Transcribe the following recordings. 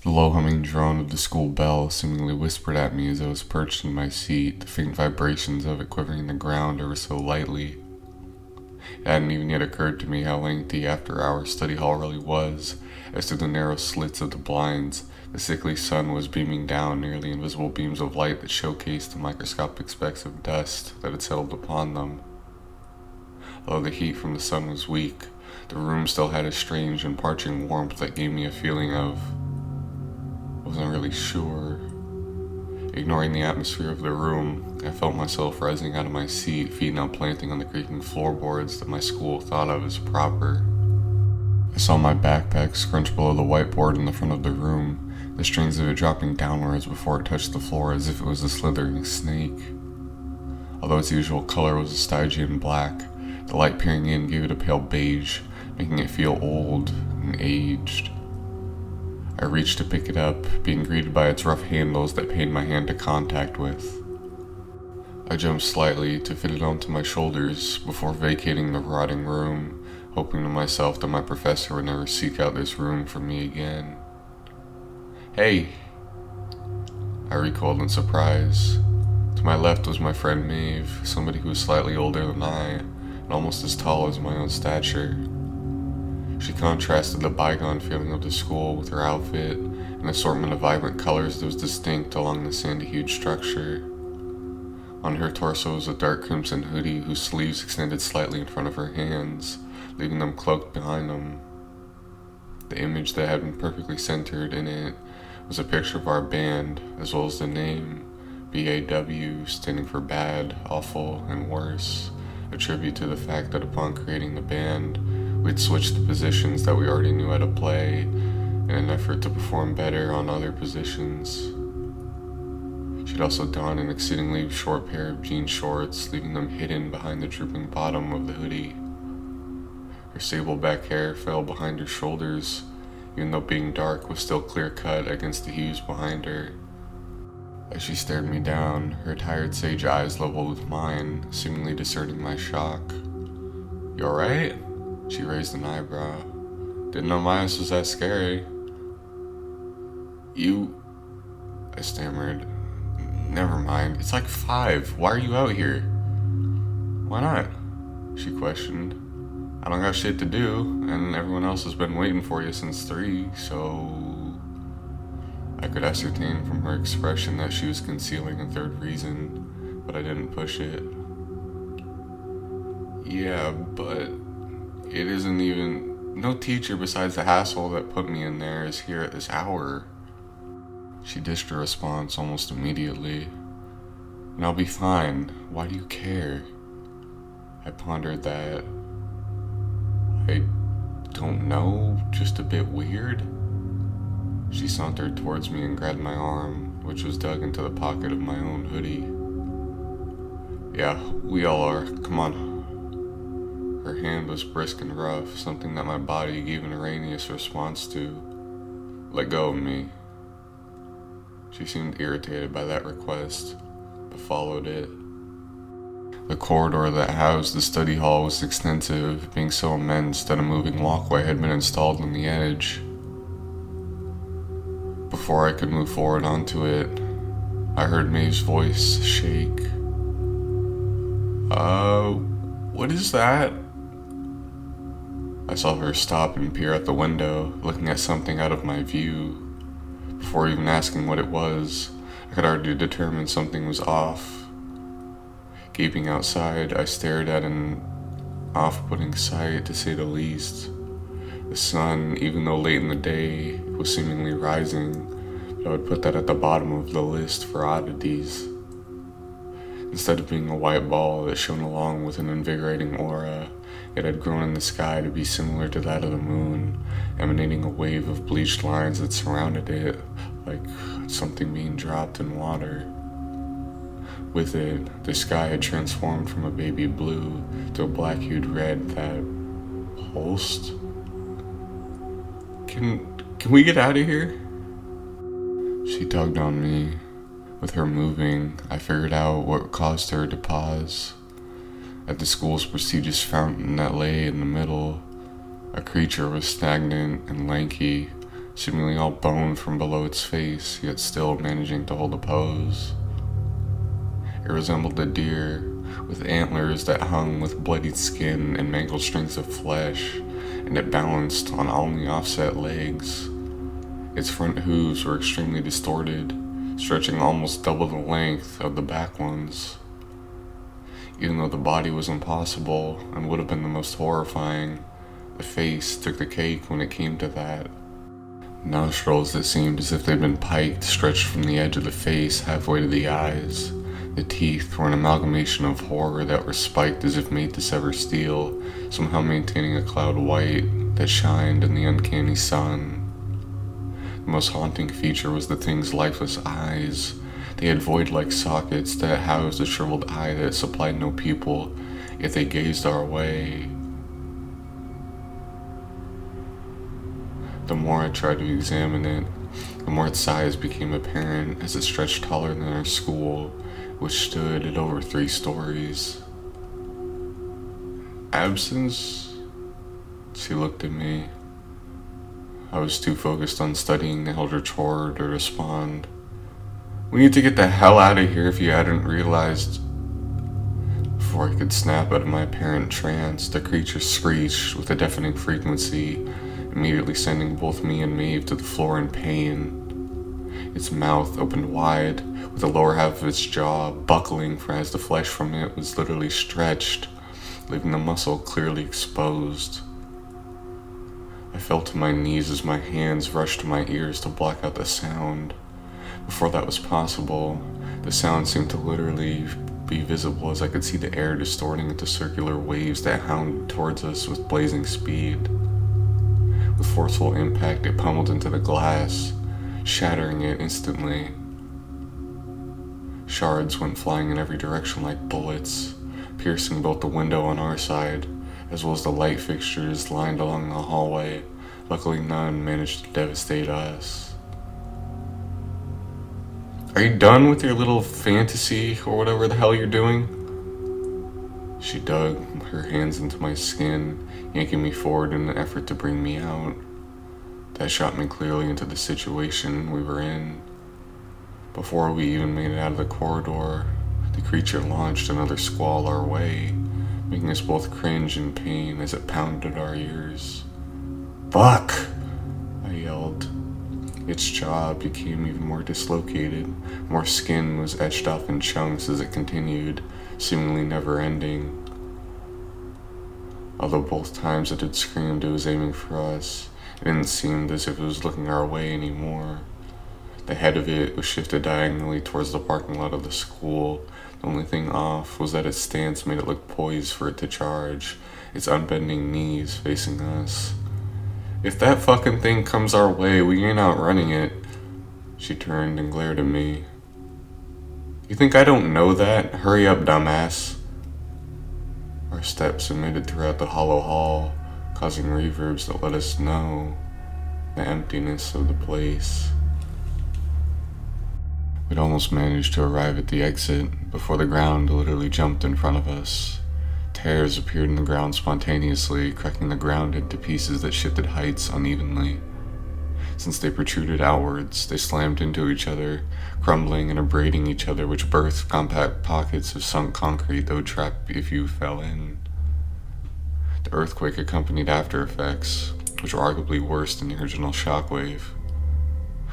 The low humming drone of the school bell seemingly whispered at me as I was perched in my seat, the faint vibrations of it quivering the ground ever so lightly. It hadn't even yet occurred to me how lengthy after-hour study hall really was, as through the narrow slits of the blinds, the sickly sun was beaming down nearly invisible beams of light that showcased the microscopic specks of dust that had settled upon them. Although the heat from the sun was weak, the room still had a strange and parching warmth that gave me a feeling of... I wasn't really sure. Ignoring the atmosphere of the room, I felt myself rising out of my seat, feet now planting on the creaking floorboards that my school thought of as proper. I saw my backpack scrunched below the whiteboard in the front of the room, the strings of it dropping downwards before it touched the floor as if it was a slithering snake. Although its usual color was a Stygian black, the light peering in gave it a pale beige, making it feel old and aged. I reached to pick it up, being greeted by its rough handles that pained my hand to contact with. I jumped slightly to fit it onto my shoulders before vacating the rotting room, hoping to myself that my professor would never seek out this room for me again. "Hey!" I recoiled in surprise. To my left was my friend Maeve, somebody who was slightly older than I, and almost as tall as my own stature. She contrasted the bygone feeling of the school with her outfit, an assortment of vibrant colors that was distinct along the sandy-hued structure. On her torso was a dark crimson hoodie whose sleeves extended slightly in front of her hands, leaving them cloaked behind them. The image that had been perfectly centered in it was a picture of our band, as well as the name, BAW, standing for bad, awful, and worse, a tribute to the fact that upon creating the band, we'd switched the positions that we already knew how to play in an effort to perform better on other positions. She'd also donned an exceedingly short pair of jean shorts, leaving them hidden behind the drooping bottom of the hoodie. Her sable back hair fell behind her shoulders, even though being dark was still clear-cut against the hues behind her. As she stared me down, her tired sage eyes leveled with mine, seemingly discerning my shock. "You alright?" She raised an eyebrow. "Didn't know Miles was that scary." "You..." I stammered. "Never mind, it's like 5. Why are you out here?" "Why not?" she questioned. "I don't got shit to do, and everyone else has been waiting for you since 3, so..." I could ascertain from her expression that she was concealing a third reason, but I didn't push it. "Yeah, but it isn't even... No teacher besides the asshole that put me in there is here at this hour." She dished a response almost immediately. "And I'll be fine. Why do you care?" I pondered that. "I don't know, just a bit weird." She sauntered towards me and grabbed my arm, which was dug into the pocket of my own hoodie. "Yeah, we all are. Come on." Her hand was brisk and rough, something that my body gave an erroneous response to. "Let go of me." She seemed irritated by that request, but followed it. The corridor that housed the study hall was extensive, being so immense that a moving walkway had been installed on the edge. Before I could move forward onto it, I heard Maeve's voice shake. What is that?" I saw her stop and peer out the window, looking at something out of my view. Before even asking what it was, I could already determine something was off. Gaping outside, I stared at an off-putting sight, to say the least. The sun, even though late in the day, was seemingly rising, but I would put that at the bottom of the list for oddities. Instead of being a white ball that shone along with an invigorating aura, it had grown in the sky to be similar to that of the moon, emanating a wave of bleached lines that surrounded it, like something being dropped in water. With it, the sky had transformed from a baby blue to a black-hued red that pulsed. Can we get out of here?" She tugged on me. With her moving, I figured out what caused her to pause. At the school's prestigious fountain that lay in the middle, a creature was stagnant and lanky, seemingly all bone from below its face, yet still managing to hold a pose. It resembled a deer, with antlers that hung with bloodied skin and mangled strings of flesh, and it balanced on only offset legs. Its front hooves were extremely distorted, stretching almost double the length of the back ones. Even though the body was impossible and would have been the most horrifying, the face took the cake when it came to that. Nostrils that seemed as if they'd been piked stretched from the edge of the face halfway to the eyes. The teeth were an amalgamation of horror that were spiked as if made to sever steel, somehow maintaining a cloud white that shined in the uncanny sun. The most haunting feature was the thing's lifeless eyes. They had void-like sockets that housed a shriveled eye that supplied no pupil, yet they gazed our way. The more I tried to examine it, the more its size became apparent as it stretched taller than our school, which stood at over 3 stories. Absence? She looked at me. I was too focused on studying the eldritch horror to respond. We need to get the hell out of here if you hadn't realized. Before I could snap out of my apparent trance, the creature screeched with a deafening frequency, immediately sending both me and Maeve to the floor in pain. Its mouth opened wide, with the lower half of its jaw buckling as the flesh from it was literally stretched, leaving the muscle clearly exposed. I fell to my knees as my hands rushed to my ears to block out the sound. Before that was possible, the sound seemed to literally be visible as I could see the air distorting into circular waves that hounded towards us with blazing speed. With forceful impact, it pummeled into the glass, shattering it instantly. Shards went flying in every direction like bullets, piercing both the window on our side, as well as the light fixtures lined along the hallway. Luckily, none managed to devastate us. Are you done with your little fantasy, or whatever the hell you're doing? She dug her hands into my skin, yanking me forward in an effort to bring me out. That shot me clearly into the situation we were in. Before we even made it out of the corridor, the creature launched another squall our way, making us both cringe in pain as it pounded our ears. "Fuck!" I yelled. Its jaw became even more dislocated. More skin was etched off in chunks as it continued, seemingly never ending. Although both times it had screamed it was aiming for us, it didn't seem as if it was looking our way anymore. The head of it was shifted diagonally towards the parking lot of the school. The only thing off was that its stance made it look poised for it to charge, its unbending knees facing us. "If that fucking thing comes our way, we ain't outrunning it." She turned and glared at me. "You think I don't know that? Hurry up, dumbass." Our steps emitted throughout the hollow hall, causing reverbs that let us know the emptiness of the place. We'd almost managed to arrive at the exit before the ground literally jumped in front of us. Tears appeared in the ground spontaneously, cracking the ground into pieces that shifted heights unevenly. Since they protruded outwards, they slammed into each other, crumbling and abrading each other, which birthed compact pockets of sunk concrete that would trap if you fell in. The earthquake accompanied after effects, which were arguably worse than the original shockwave.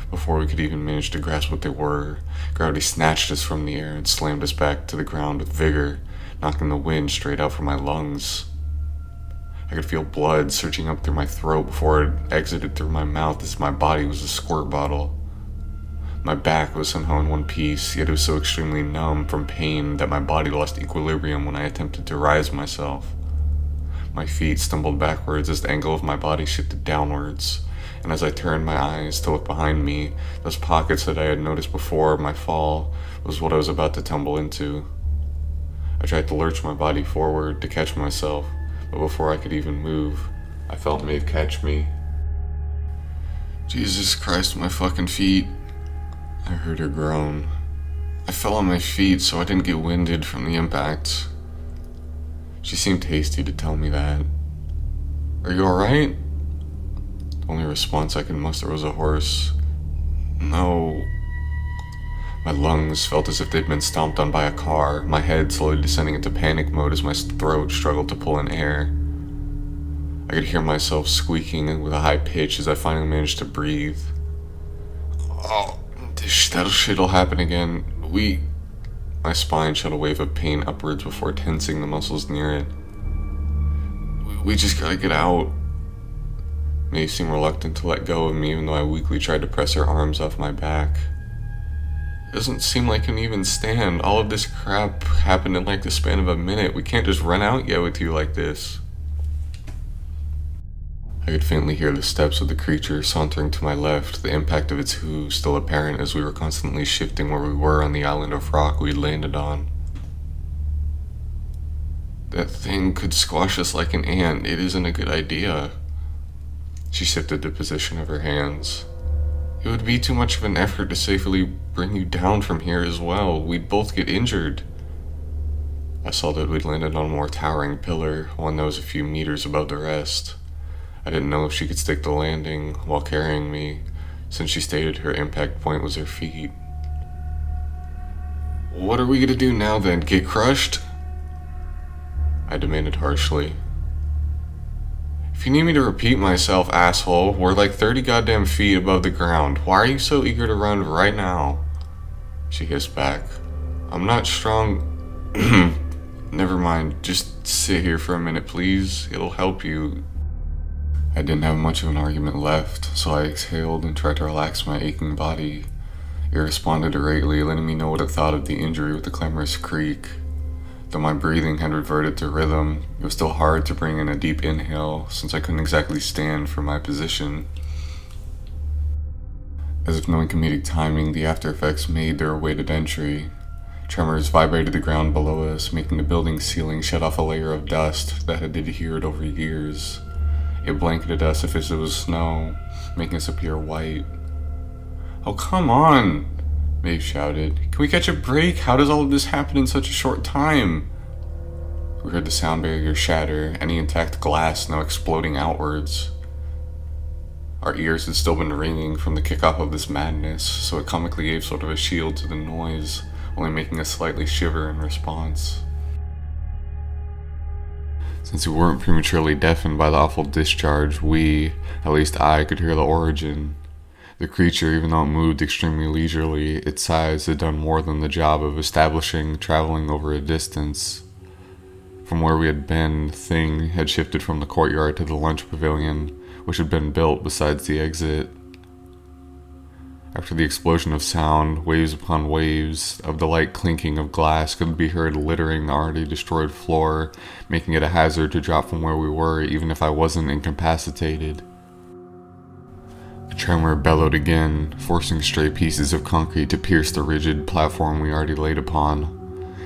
Before we could even manage to grasp what they were, gravity snatched us from the air and slammed us back to the ground with vigor, knocking the wind straight out from my lungs. I could feel blood surging up through my throat before it exited through my mouth as my body was a squirt bottle. My back was somehow in one piece, yet it was so extremely numb from pain that my body lost equilibrium when I attempted to rise myself. My feet stumbled backwards as the angle of my body shifted downwards, and as I turned my eyes to look behind me, those pockets that I had noticed before my fall was what I was about to tumble into. I tried to lurch my body forward to catch myself, but before I could even move, I felt Maeve catch me. "Jesus Christ, my fucking feet." I heard her groan. I fell on my feet so I didn't get winded from the impact. She seemed hasty to tell me that. "Are you alright?" The Only response I could muster was a hoarse, "No." My lungs felt as if they'd been stomped on by a car, my head slowly descending into panic mode as my throat struggled to pull in air. I could hear myself squeaking with a high pitch as I finally managed to breathe. "Oh, that shit'll happen again. My spine shot a wave of pain upwards before tensing the muscles near it. We just gotta get out." Maeve seemed reluctant to let go of me, even though I weakly tried to press her arms off my back. "It doesn't seem like I can even stand. All of this crap happened in like the span of a minute. We can't just run out yet with you like this." I could faintly hear the steps of the creature sauntering to my left, the impact of its hooves still apparent as we were constantly shifting where we were on the island of rock we'd landed on. "That thing could squash us like an ant. It isn't a good idea." She shifted the position of her hands. "It would be too much of an effort to safely bring you down from here as well. We'd both get injured." I saw that we'd landed on a more towering pillar, one that was a few meters above the rest. I didn't know if she could stick the landing while carrying me, since she stated her impact point was her feet. "What are we gonna do now then? Get crushed?" I demanded harshly. "If you need me to repeat myself, asshole, we're like 30 goddamn feet above the ground. Why are you so eager to run right now?" She hissed back. "I'm not strong." "Never mind, just sit here for a minute, please. It'll help you." I didn't have much of an argument left, so I exhaled and tried to relax my aching body. It responded irately, letting me know what it thought of the injury with a clamorous creak. Though my breathing had reverted to rhythm, it was still hard to bring in a deep inhale, since I couldn't exactly stand from my position. As if knowing comedic timing, the after effects made their awaited entry. Tremors vibrated the ground below us, making the building's ceiling shed off a layer of dust that had adhered over years. It blanketed us as if it was snow, making us appear white. "Oh, come on!" Maeve shouted. "Can we catch a break? How does all of this happen in such a short time?" We heard the sound barrier shatter, any intact glass now exploding outwards. Our ears had still been ringing from the kickoff of this madness, so it comically gave sort of a shield to the noise, only making us slightly shiver in response. Since we weren't prematurely deafened by the awful discharge, at least I, could hear the origin. The creature, even though it moved extremely leisurely, its size had done more than the job of traveling over a distance. From where we had been, the thing had shifted from the courtyard to the lunch pavilion, which had been built besides the exit. After the explosion of sound, waves upon waves of the light clinking of glass could be heard littering the already destroyed floor, making it a hazard to drop from where we were even if I wasn't incapacitated. The tremor bellowed again, forcing stray pieces of concrete to pierce the rigid platform we already laid upon.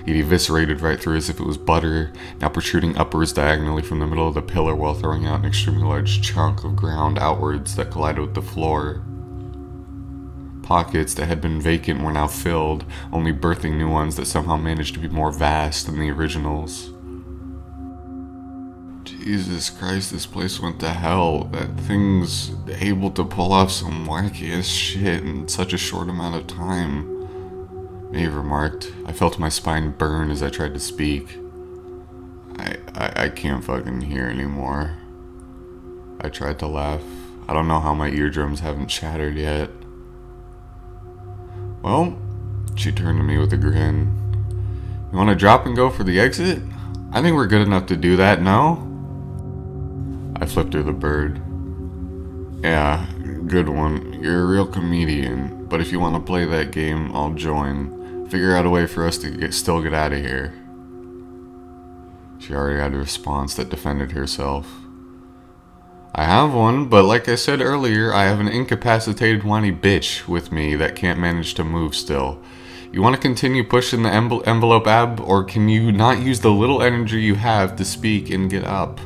It eviscerated right through as if it was butter, now protruding upwards diagonally from the middle of the pillar while throwing out an extremely large chunk of ground outwards that collided with the floor. Pockets that had been vacant were now filled, only birthing new ones that somehow managed to be more vast than the originals. Jesus Christ, this place went to hell. That thing's able to pull off some wacky-ass shit in such a short amount of time, Maeve remarked. I felt my spine burn as I tried to speak. I can't fucking hear anymore. I tried to laugh. I don't know how my eardrums haven't shattered yet. Well, she turned to me with a grin. You want to drop and go for the exit? I think we're good enough to do that, no? I flipped her the bird. Yeah, good one. You're a real comedian, but if you want to play that game, I'll join. Figure out a way for us to still get out of here. She already had a response that defended herself. I have one, but like I said earlier, I have an incapacitated whiny bitch with me that can't manage to move still. You want to continue pushing the envelope, Ab, or can you not use the little energy you have to speak and get up?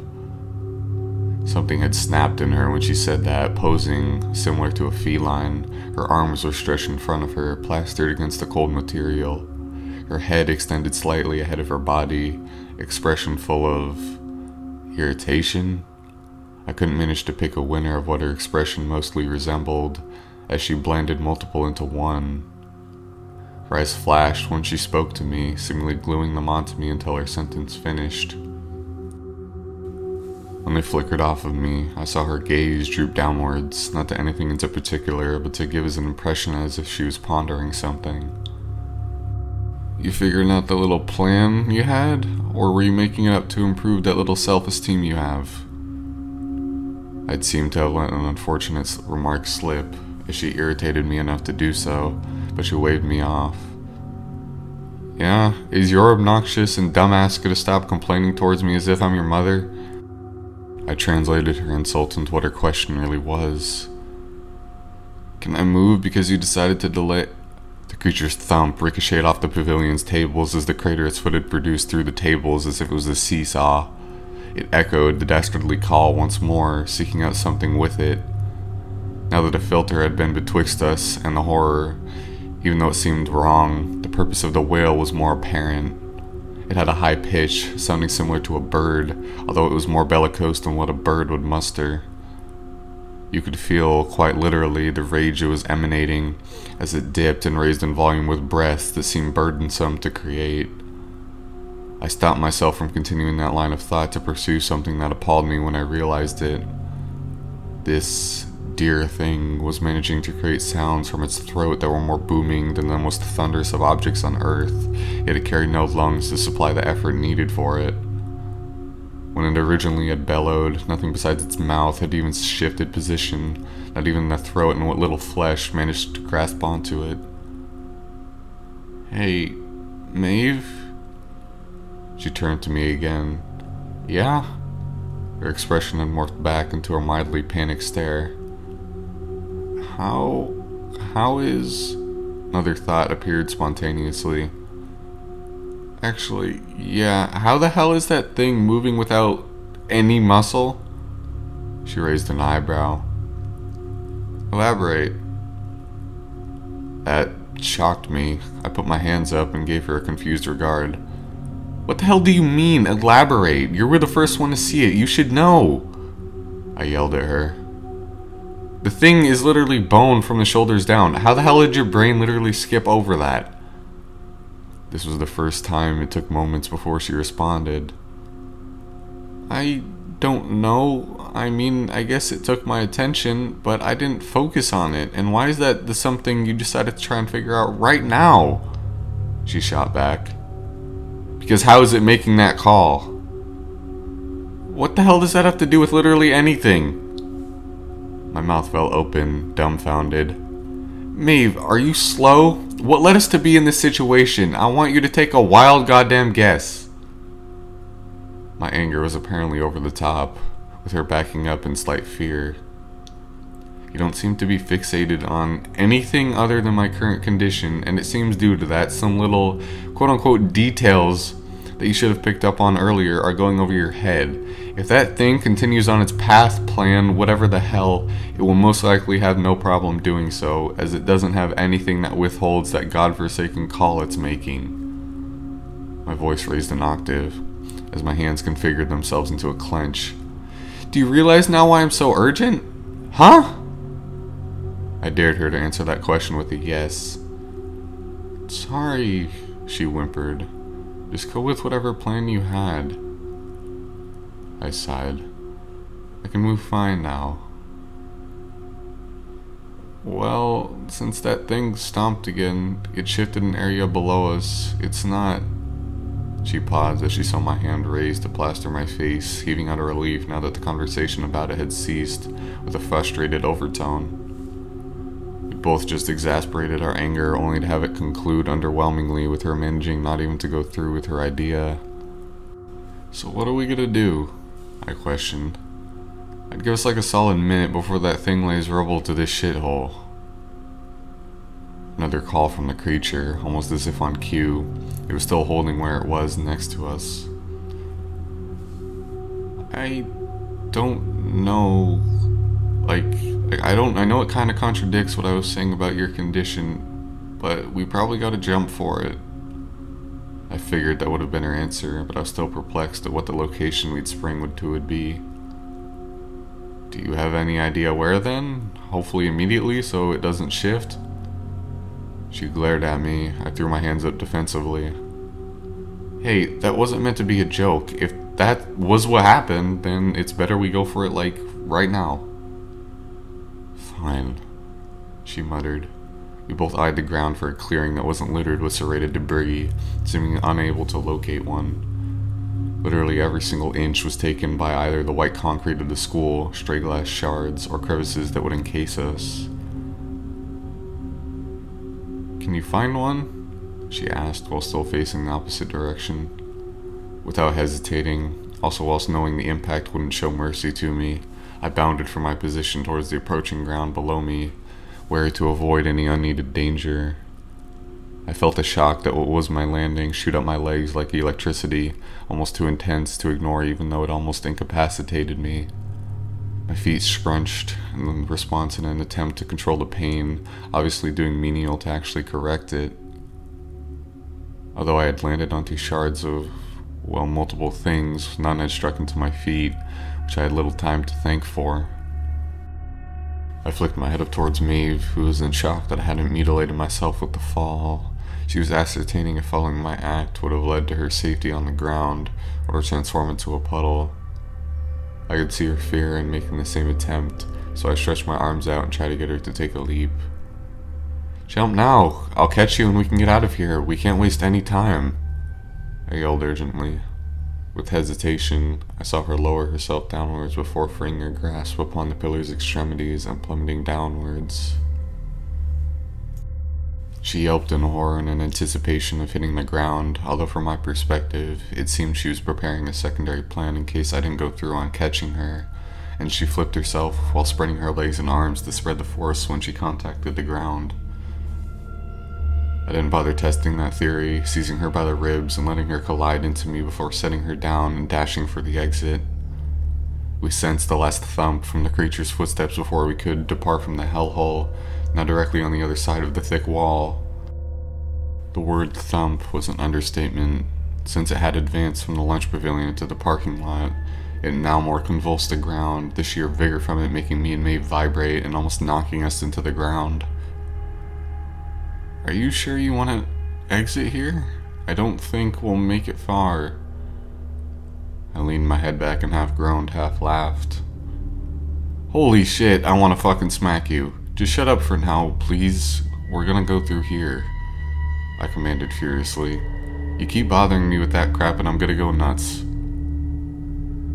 Something had snapped in her when she said that, posing similar to a feline. Her arms were stretched in front of her, plastered against the cold material. Her head extended slightly ahead of her body, expression full of irritation. I couldn't manage to pick a winner of what her expression mostly resembled, as she blended multiple into one. Her eyes flashed when she spoke to me, seemingly gluing them onto me until her sentence finished. When they flickered off of me, I saw her gaze droop downwards, not to anything in particular, but to give us an impression as if she was pondering something. You figuring out the little plan you had, or were you making it up to improve that little self-esteem you have? I'd seemed to have let an unfortunate remark slip, as she irritated me enough to do so, but she waved me off. Yeah, is your obnoxious and dumbass gonna stop complaining towards me as if I'm your mother? I translated her insult into what her question really was. Can I move because you decided to delay? The creature's thump ricocheted off the pavilion's tables as the crater its foot had produced through the tables as if it was a seesaw. It echoed the dastardly call once more, seeking out something with it. Now that a filter had been betwixt us and the horror, even though it seemed wrong, the purpose of the wail was more apparent. It had a high pitch, sounding similar to a bird, although it was more bellicose than what a bird would muster. You could feel, quite literally, the rage it was emanating as it dipped and raised in volume with breaths that seemed burdensome to create. I stopped myself from continuing that line of thought to pursue something that appalled me when I realized it. This dear thing was managing to create sounds from its throat that were more booming than the most thunderous of objects on Earth, yet it carried no lungs to supply the effort needed for it. When it originally had bellowed, nothing besides its mouth had even shifted position, not even the throat and what little flesh managed to grasp onto it. Hey, Maeve? She turned to me again. Yeah? Her expression had morphed back into a mildly panicked stare. How is... Another thought appeared spontaneously. Actually, yeah, how the hell is that thing moving without any muscle? She raised an eyebrow. Elaborate. That shocked me. I put my hands up and gave her a confused regard. What the hell do you mean, elaborate? You were the first one to see it. You should know. I yelled at her. The thing is literally bone from the shoulders down. How the hell did your brain literally skip over that? This was the first time. It took moments before she responded. I don't know. I mean, I guess it took my attention, but I didn't focus on it. And why is that the something you decided to try and figure out right now? She shot back. Because how is it making that call? What the hell does that have to do with literally anything? My mouth fell open, dumbfounded. Maeve, are you slow? What led us to be in this situation? I want you to take a wild goddamn guess. My anger was apparently over the top, with her backing up in slight fear. You don't seem to be fixated on anything other than my current condition, and it seems due to that some little quote-unquote details that you should have picked up on earlier are going over your head. If that thing continues on its path, plan, whatever the hell, it will most likely have no problem doing so, as it doesn't have anything that withholds that godforsaken call it's making. My voice raised an octave, as my hands configured themselves into a clench. Do you realize now why I'm so urgent? Huh? I dared her to answer that question with a yes. Sorry, she whimpered. Just go with whatever plan you had. I sighed. I can move fine now. Well, since that thing stomped again, it shifted an area below us. It's not... She paused as she saw my hand raised to plaster my face, heaving out a relief now that the conversation about it had ceased, with a frustrated overtone. We both just exasperated our anger, only to have it conclude underwhelmingly with her managing not even to go through with her idea. So what are we gonna do? I questioned. I'd give us like a solid minute before that thing lays rubble to this shithole. Another call from the creature, almost as if on cue. It was still holding where it was next to us. I don't know. I know it kind of contradicts what I was saying about your condition, but we probably gotta jump for it. I figured that would have been her answer, but I was still perplexed at what the location we'd spring to would be. Do you have any idea where then? Hopefully immediately so it doesn't shift. She glared at me. I threw my hands up defensively. Hey, that wasn't meant to be a joke. If that was what happened, then it's better we go for it, like, right now. Fine, she muttered. We both eyed the ground for a clearing that wasn't littered with serrated debris, seeming unable to locate one. Literally every single inch was taken by either the white concrete of the school, stray glass shards, or crevices that would encase us. Can you find one? She asked while still facing the opposite direction. Without hesitating, also whilst knowing the impact wouldn't show mercy to me, I bounded from my position towards the approaching ground below me, wary to avoid any unneeded danger. I felt the shock that what was my landing shoot up my legs like electricity, almost too intense to ignore even though it almost incapacitated me. My feet scrunched in response in an attempt to control the pain, obviously doing menial to actually correct it. Although I had landed onto shards of, well, multiple things, none had struck into my feet, which I had little time to thank for. I flicked my head up towards Maeve, who was in shock that I hadn't mutilated myself with the fall. She was ascertaining if following my act would have led to her safety on the ground, or to transform into a puddle. I could see her fear in making the same attempt, so I stretched my arms out and tried to get her to take a leap. Jump now! I'll catch you and we can get out of here. We can't waste any time, I yelled urgently. With hesitation, I saw her lower herself downwards before freeing her grasp upon the pillar's extremities and plummeting downwards. She yelped in horror and in anticipation of hitting the ground, although from my perspective, it seemed she was preparing a secondary plan in case I didn't go through on catching her, and she flipped herself while spreading her legs and arms to spread the force when she contacted the ground. I didn't bother testing that theory, seizing her by the ribs and letting her collide into me before setting her down and dashing for the exit. We sensed the last thump from the creature's footsteps before we could depart from the hellhole, now directly on the other side of the thick wall. The word thump was an understatement. Since it had advanced from the lunch pavilion to the parking lot, it now more convulsed the ground, the sheer vigor from it making me and Maeve vibrate and almost knocking us into the ground. Are you sure you want to exit here? I don't think we'll make it far. I leaned my head back and half groaned, half laughed. Holy shit, I want to fucking smack you. Just shut up for now, please. We're gonna go through here, I commanded furiously. You keep bothering me with that crap and I'm gonna go nuts.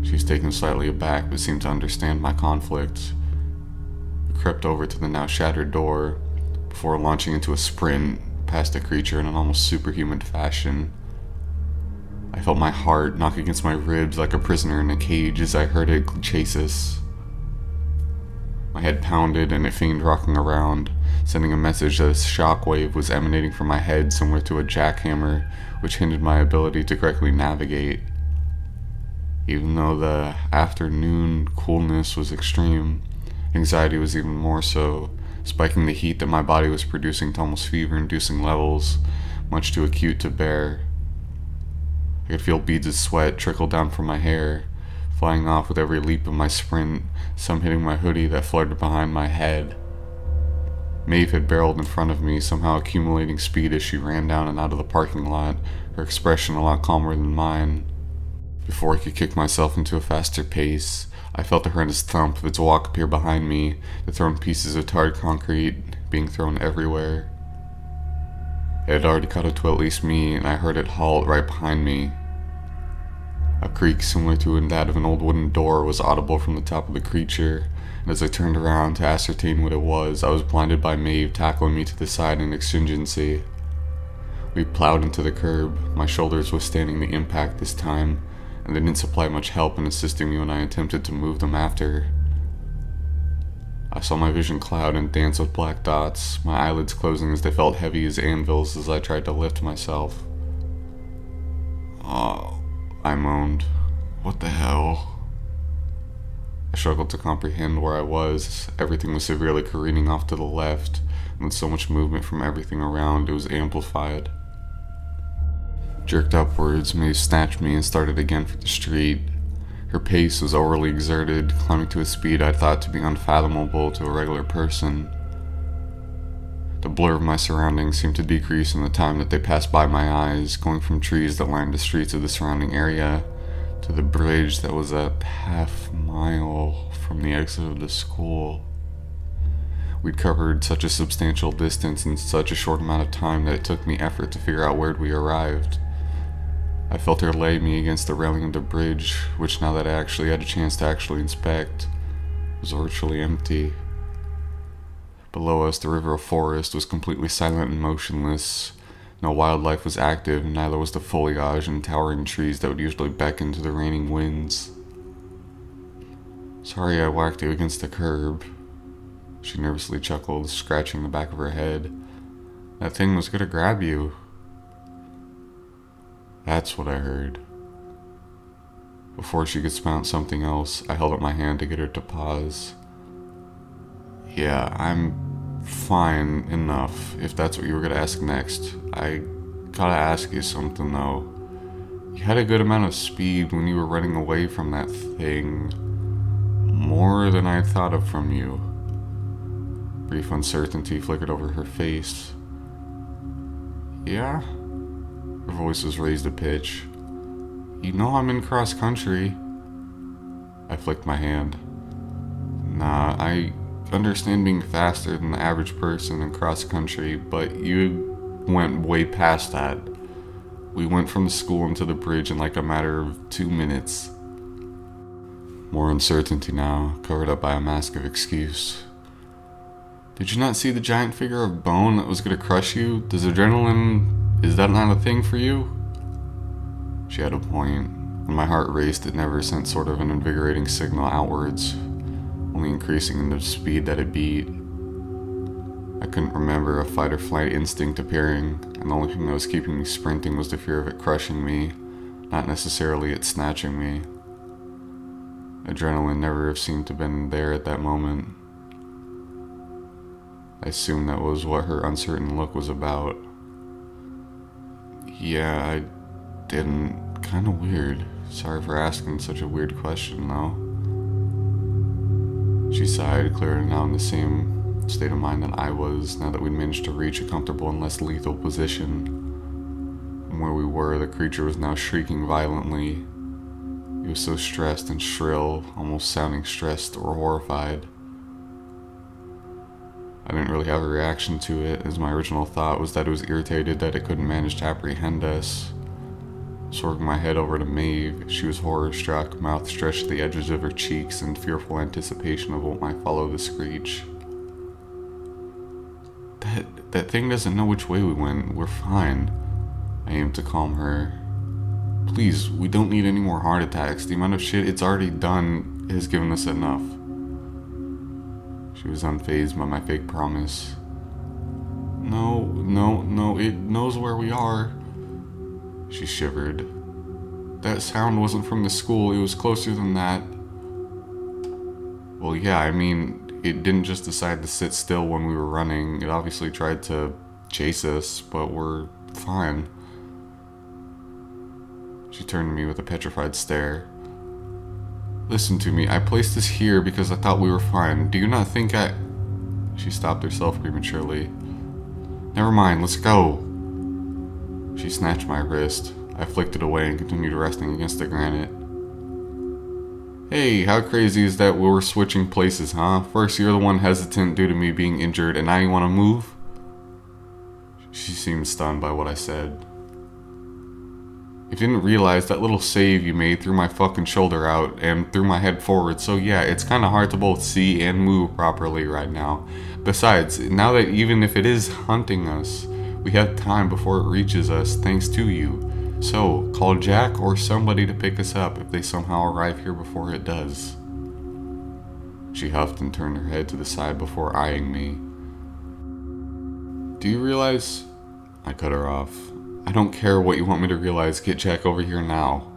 She was taken slightly aback but seemed to understand my conflict. We crept over to the now shattered door before launching into a sprint past the creature in an almost superhuman fashion. I felt my heart knock against my ribs like a prisoner in a cage as I heard it chase us. My head pounded and it feigned rocking around, sending a message that a shockwave was emanating from my head similar to a jackhammer, which hindered my ability to correctly navigate. Even though the afternoon coolness was extreme, anxiety was even more so, spiking the heat that my body was producing to almost fever-inducing levels, much too acute to bear. I could feel beads of sweat trickle down from my hair, flying off with every leap of my sprint, some hitting my hoodie that fluttered behind my head. Maeve had barreled in front of me, somehow accumulating speed as she ran down and out of the parking lot, her expression a lot calmer than mine. Before I could kick myself into a faster pace, I felt a horrendous thump of its walk appear behind me, the thrown pieces of tarred concrete being thrown everywhere. It had already caught up to at least me, and I heard it halt right behind me. A creak similar to that of an old wooden door was audible from the top of the creature, and as I turned around to ascertain what it was, I was blinded by Maeve tackling me to the side in exigency. We plowed into the curb, my shoulders withstanding the impact this time, and they didn't supply much help in assisting me when I attempted to move them after. I saw my vision cloud and dance with black dots, my eyelids closing as they felt heavy as anvils as I tried to lift myself. Oh, I moaned. What the hell? I struggled to comprehend where I was. Everything was severely careening off to the left, and with so much movement from everything around, it was amplified. Jerked upwards, Maeve snatched me and started again for the street. Her pace was overly exerted, climbing to a speed I thought to be unfathomable to a regular person. The blur of my surroundings seemed to decrease in the time that they passed by my eyes, going from trees that lined the streets of the surrounding area to the bridge that was a half-mile from the exit of the school. We'd covered such a substantial distance in such a short amount of time that it took me effort to figure out where we arrived. I felt her lay me against the railing of the bridge, which now that I actually had a chance to inspect, was virtually empty. Below us, the river of forest was completely silent and motionless. No wildlife was active, and neither was the foliage and towering trees that would usually beckon to the raining winds. "Sorry I whacked you against the curb," she nervously chuckled, scratching the back of her head. "That thing was gonna grab you." That's what I heard. Before she could spout something else, I held up my hand to get her to pause. "Yeah, I'm fine enough, if that's what you were gonna ask next. I gotta ask you something though. You had a good amount of speed when you were running away from that thing. More than I thought of from you." Brief uncertainty flickered over her face. "Yeah?" Her voice was raised a pitch. "You know I'm in cross country." I flicked my hand. "Nah, I understand being faster than the average person in cross country, but you went way past that. We went from the school into the bridge in like a matter of 2 minutes." More uncertainty now, covered up by a mask of excuse. "Did you not see the giant figure of bone that was gonna crush you? Does adrenaline, is that not a thing for you?" She had a point. When my heart raced, it never sent sort of an invigorating signal outwards, only increasing in the speed that it beat. I couldn't remember a fight or flight instinct appearing, and the only thing that was keeping me sprinting was the fear of it crushing me, not necessarily it snatching me. Adrenaline never seemed to have been there at that moment. I assumed that was what her uncertain look was about. "Yeah, I didn't. Kinda weird. Sorry for asking such a weird question, though." She sighed, clearly now in the same state of mind that I was, now that we'd managed to reach a comfortable and less lethal position. From where we were, the creature was now shrieking violently. It was so stressed and shrill, almost sounding stressed or horrified. I didn't really have a reaction to it, as my original thought was that it was irritated that it couldn't manage to apprehend us. Swerving my head over to Maeve, she was horror-struck, mouth stretched to the edges of her cheeks in fearful anticipation of what might follow the screech. That thing doesn't know which way we went. We're fine." I aimed to calm her. "Please, we don't need any more heart attacks. The amount of shit it's already done has given us enough." She was unfazed by my fake promise. No, it knows where we are." She shivered. "That sound wasn't from the school, it was closer than that." "Well, yeah, I mean, it didn't just decide to sit still when we were running. It obviously tried to chase us, but we're fine." She turned to me with a petrified stare. "Listen to me, I placed this here because I thought we were fine. Do you not think I—" She stopped herself prematurely. "Never mind, let's go." She snatched my wrist. I flicked it away and continued resting against the granite. "Hey, how crazy is that we were switching places, huh? First you're the one hesitant due to me being injured, and now you want to move?" She seemed stunned by what I said. "You didn't realize that little save you made threw my fucking shoulder out and threw my head forward, so yeah, it's kinda hard to both see and move properly right now. Besides, now that even if it is hunting us, we have time before it reaches us thanks to you. So, call Jack or somebody to pick us up if they somehow arrive here before it does." She huffed and turned her head to the side before eyeing me. "Do you realize—" I cut her off. "I don't care what you want me to realize, get Jack over here now."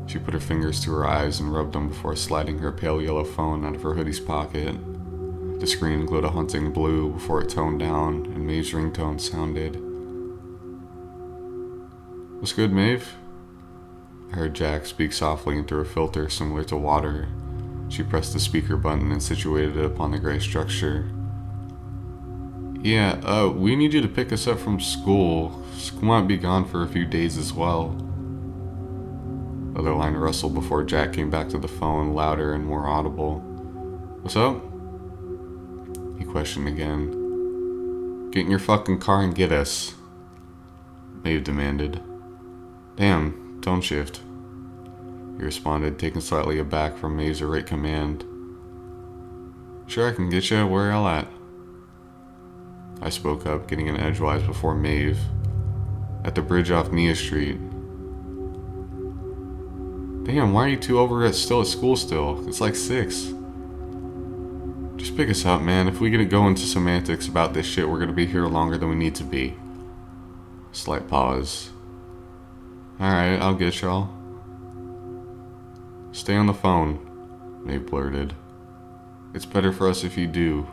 She put her fingers to her eyes and rubbed them before sliding her pale yellow phone out of her hoodie's pocket. The screen glowed a haunting blue before it toned down and Maeve's ringtone sounded. "What's good, Maeve?" I heard Jack speak softly into a filter similar to water. She pressed the speaker button and situated it upon the gray structure. Yeah, we need you to pick us up from school. School might be gone for a few days as well. The other line rustled before Jack came back to the phone, louder and more audible. What's up? He questioned again. Get in your fucking car and get us, Maeve demanded. Damn, tone shift. He responded, taken slightly aback from Maeve's irate command. Sure, I can get you. Where y'all at? I spoke up, getting in edgewise before Maeve. At the bridge off Nia Street. Damn, why are you two over still at school still? It's like 6. Just pick us up, man. If we get to go into semantics about this shit, we're gonna be here longer than we need to be. Slight pause. Alright, I'll get y'all. Stay on the phone, Maeve blurted. It's better for us if you do.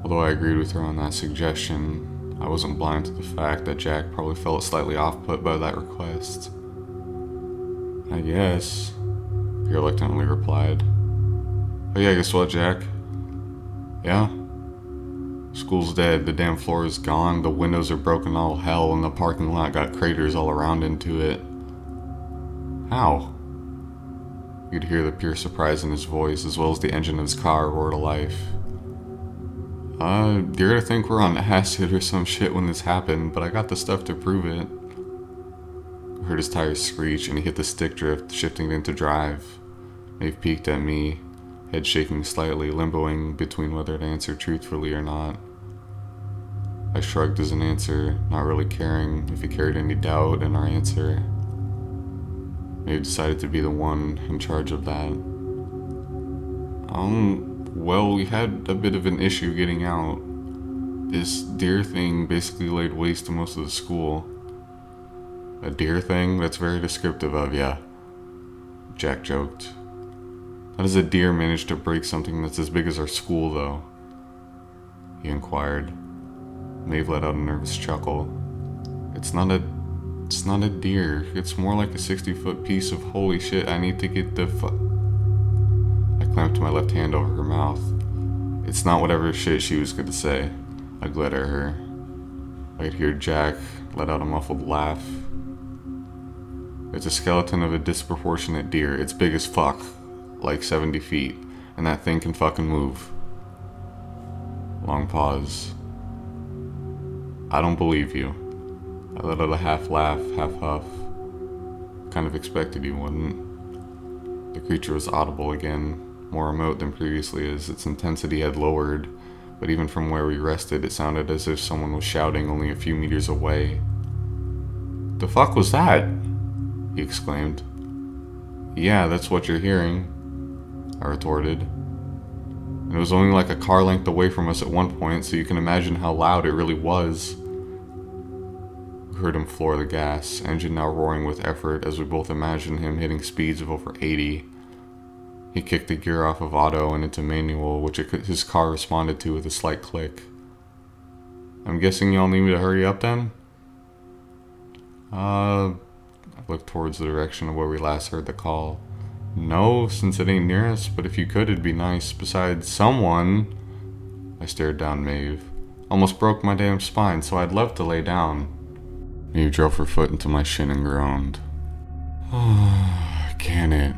Although I agreed with her on that suggestion, I wasn't blind to the fact that Jack probably felt slightly off-put by that request. I guess, he reluctantly replied. Oh yeah, guess what, Jack? Yeah? School's dead, the damn floor is gone, the windows are broken all hell, and the parking lot got craters all around into it. How? You'd hear the pure surprise in his voice, as well as the engine of his car roar to life. Dare to think we're on acid or some shit when this happened, but I got the stuff to prove it. I heard his tires screech, and he hit the stick drift, shifting into drive. Maeve peeked at me, head shaking slightly, limboing between whether to answer truthfully or not. I shrugged as an answer, not really caring if he carried any doubt in our answer. Maeve decided to be the one in charge of that. Well, we had a bit of an issue getting out. This deer thing basically laid waste to most of the school. A deer thing? That's very descriptive of ya, Jack joked. How does a deer manage to break something that's as big as our school, though? He inquired. Maeve let out a nervous chuckle. It's not a deer. It's more like a 60-foot piece of holy shit. I need to get the I clamped my left hand over her mouth. It's not whatever shit she was gonna say. I glared at her. I could hear Jack let out a muffled laugh. It's a skeleton of a disproportionate deer. It's big as fuck. Like 70 feet. And that thing can fucking move. Long pause. I don't believe you. I let out a half laugh, half huff. Kind of expected you wouldn't. The creature was audible again, more remote than previously as its intensity had lowered, but even from where we rested it sounded as if someone was shouting only a few meters away. The fuck was that? He exclaimed. Yeah, that's what you're hearing, I retorted. And it was only like a car length away from us at one point, so you can imagine how loud it really was. We heard him floor the gas, engine now roaring with effort as we both imagined him hitting speeds of over 80. He kicked the gear off of auto and into manual, which his car responded to with a slight click. I'm guessing y'all need me to hurry up then? I looked towards the direction of where we last heard the call. No, since it ain't near us, but if you could, it'd be nice. Besides, someone... I stared down Maeve. Almost broke my damn spine, so I'd love to lay down. Maeve drove her foot into my shin and groaned. Oh, can it?